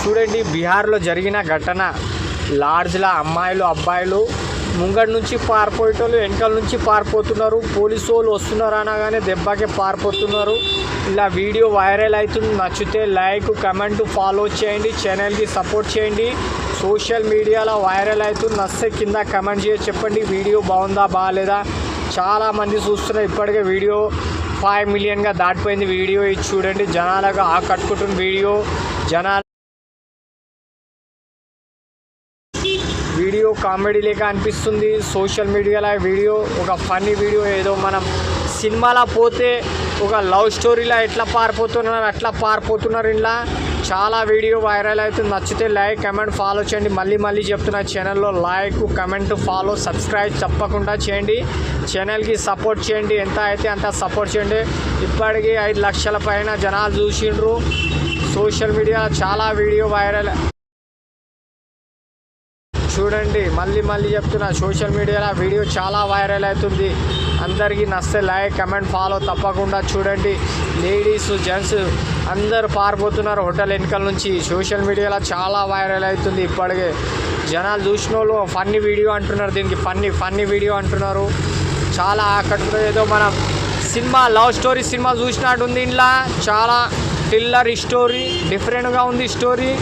చూడండి, బీహార్లో జరిగిన ఘటన. లాడ్జ్ల అమ్మాయిలు అబ్బాయిలు ముంగడి నుంచి పారిపోయేటోళ్ళు వెనకాల నుంచి పారిపోతున్నారు. పోలీసు వాళ్ళు వస్తున్నారు అనగానే దెబ్బకే పారిపోతున్నారు. ఇలా వీడియో వైరల్ అవుతుంది. నచ్చితే లైక్, కమెంట్, ఫాలో చేయండి. ఛానల్కి సపోర్ట్ చేయండి. సోషల్ మీడియాలో వైరల్ అవుతుంది. నచ్చితే కింద కమెంట్ చేసి చెప్పండి వీడియో బాగుందా బాగాలేదా. చాలామంది చూస్తున్నారు. ఇప్పటికే వీడియో 5 మిలియన్గా దాటిపోయింది. వీడియో ఇది చూడండి. జనాలకు ఆకట్టుకుంటున్న వీడియో కామెడీ లేక అనిపిస్తుంది. సోషల్ మీడియాలో వీడియో ఒక ఫన్నీ వీడియో. ఏదో మనం సినిమాలో పోతే ఒక లవ్ స్టోరీలో ఎట్లా పారిపోతున్నారు అట్లా పారిపోతున్నారు. ఇలా చాలా వీడియో వైరల్ అవుతుంది. నచ్చితే లైక్, కమెంట్, ఫాలో చేయండి. మళ్ళీ చెప్తున్నా, ఛానల్లో లైక్, కమెంట్, ఫాలో, సబ్స్క్రైబ్ తప్పకుండా చేయండి. ఛానల్కి సపోర్ట్ చేయండి. ఎంత అయితే అంత సపోర్ట్ చేయండి. ఇప్పటికీ 5 లక్షల పైన జనాలు చూసిండ్రు. సోషల్ మీడియాలో చాలా వీడియో వైరల్. చూడండి, మళ్ళీ చెప్తున్నా, సోషల్ మీడియాలో వీడియో చాలా వైరల్ అవుతుంది. అందరికీ నచ్చితే లైక్, కమెంట్, ఫాలో తప్పకుండా చూడండి. లేడీస్, జెంట్స్ అందరు పారిపోతున్నారు హోటల్ వెనకాల నుంచి. సోషల్ మీడియాలో చాలా వైరల్ అవుతుంది. ఇప్పటికే జనాలు చూసిన వాళ్ళు ఫన్నీ వీడియో అంటున్నారు. దీనికి ఫన్నీ వీడియో అంటున్నారు. చాలా ఆకట్టుకున్నది. ఏదో మనం సినిమా లవ్ స్టోరీ సినిమా చూసినట్టు ఉంది. ఇంట్లో చాలా థ్రిల్లర్ స్టోరీ, డిఫరెంట్గా ఉంది స్టోరీ.